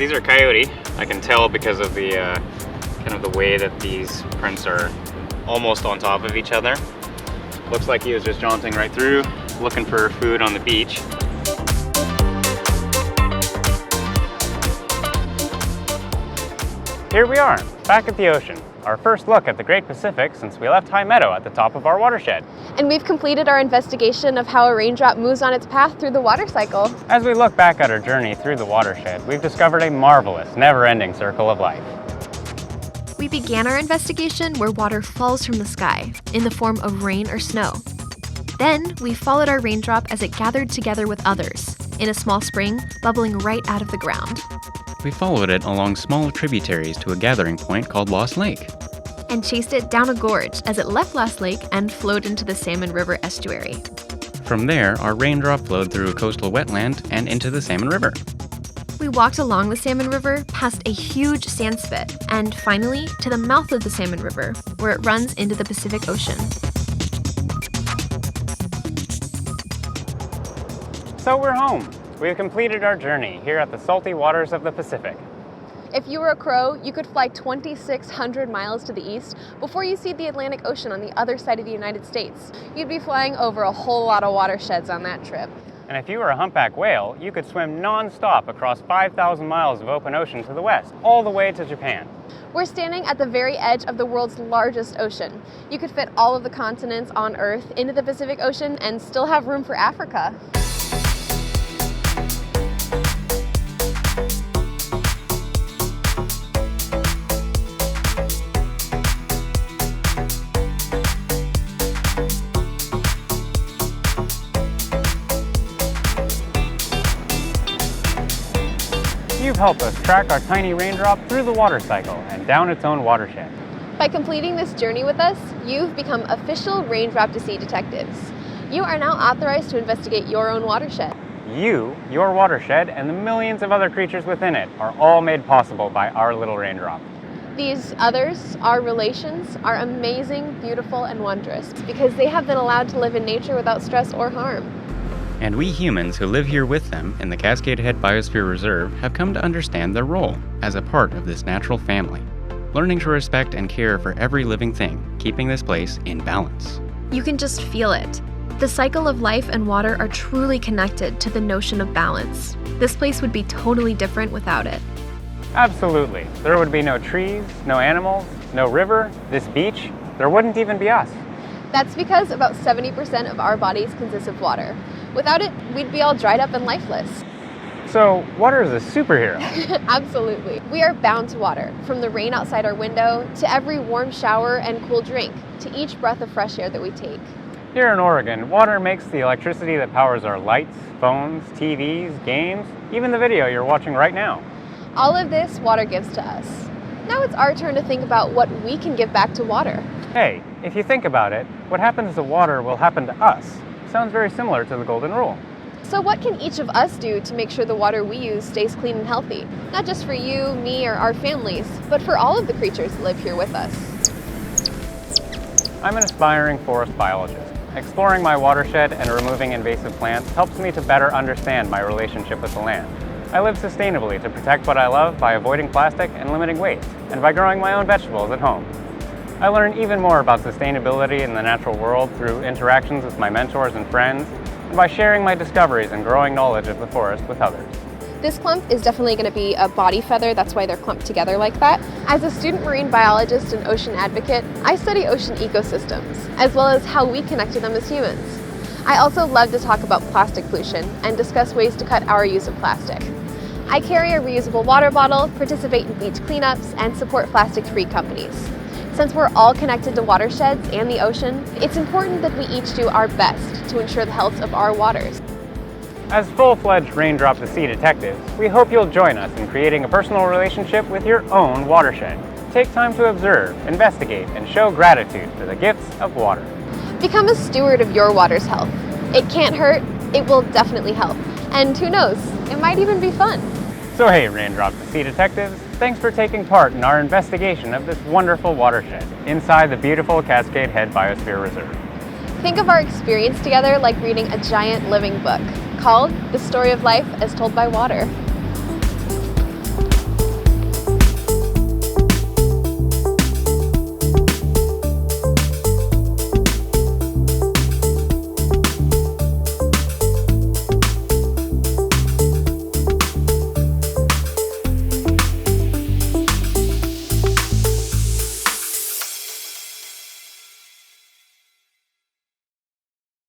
these are coyote. I can tell because of the kind of the way that these prints are almost on top of each other. Looks like he was just jaunting right through, looking for food on the beach. Here we are, back at the ocean. Our first look at the Great Pacific since we left High Meadow at the top of our watershed. And we've completed our investigation of how a raindrop moves on its path through the water cycle. As we look back at our journey through the watershed, we've discovered a marvelous, never-ending circle of life. We began our investigation where water falls from the sky, in the form of rain or snow. Then, we followed our raindrop as it gathered together with others, in a small spring bubbling right out of the ground. We followed it along small tributaries to a gathering point called Lost Lake. And chased it down a gorge as it left Lost Lake and flowed into the Salmon River estuary. From there, our raindrop flowed through a coastal wetland and into the Salmon River. We walked along the Salmon River past a huge sand spit, and finally to the mouth of the Salmon River, where it runs into the Pacific Ocean. So we're home. We've completed our journey here at the salty waters of the Pacific. If you were a crow, you could fly 2,600 miles to the east before you see the Atlantic Ocean on the other side of the United States. You'd be flying over a whole lot of watersheds on that trip. And if you were a humpback whale, you could swim non-stop across 5,000 miles of open ocean to the west, all the way to Japan. We're standing at the very edge of the world's largest ocean. You could fit all of the continents on Earth into the Pacific Ocean and still have room for Africa. You've helped us track our tiny raindrop through the water cycle and down its own watershed. By completing this journey with us, you've become official Raindrop to Sea detectives. You are now authorized to investigate your own watershed. You, your watershed, and the millions of other creatures within it are all made possible by our little raindrop. These others, our relations, are amazing, beautiful, and wondrous because they have been allowed to live in nature without stress or harm. And we humans who live here with them in the Cascade Head Biosphere Reserve have come to understand their role as a part of this natural family, learning to respect and care for every living thing, keeping this place in balance. You can just feel it. The cycle of life and water are truly connected to the notion of balance. This place would be totally different without it. Absolutely. There would be no trees, no animals, no river, this beach. There wouldn't even be us. That's because about 70% of our bodies consist of water. Without it, we'd be all dried up and lifeless. So, water is a superhero. Absolutely. We are bound to water, from the rain outside our window, to every warm shower and cool drink, to each breath of fresh air that we take. Here in Oregon, water makes the electricity that powers our lights, phones, TVs, games, even the video you're watching right now. All of this, water gives to us. Now it's our turn to think about what we can give back to water. Hey, if you think about it, what happens to water will happen to us. Sounds very similar to the Golden Rule. So what can each of us do to make sure the water we use stays clean and healthy? Not just for you, me, or our families, but for all of the creatures that live here with us. I'm an aspiring forest biologist. Exploring my watershed and removing invasive plants helps me to better understand my relationship with the land. I live sustainably to protect what I love by avoiding plastic and limiting waste, and by growing my own vegetables at home. I learn even more about sustainability in the natural world through interactions with my mentors and friends, and by sharing my discoveries and growing knowledge of the forest with others. This clump is definitely going to be a body feather, that's why they're clumped together like that. As a student marine biologist and ocean advocate, I study ocean ecosystems, as well as how we connect to them as humans. I also love to talk about plastic pollution and discuss ways to cut our use of plastic. I carry a reusable water bottle, participate in beach cleanups, and support plastic-free companies. Since we're all connected to watersheds and the ocean, it's important that we each do our best to ensure the health of our waters. As full-fledged Raindrop to Sea detectives, we hope you'll join us in creating a personal relationship with your own watershed. Take time to observe, investigate, and show gratitude for the gifts of water. Become a steward of your water's health. It can't hurt, it will definitely help. And who knows, it might even be fun. So hey, Raindrop to Sea detectives, thanks for taking part in our investigation of this wonderful watershed inside the beautiful Cascade Head Biosphere Reserve. Think of our experience together like reading a giant living book called The Story of Life as Told by Water.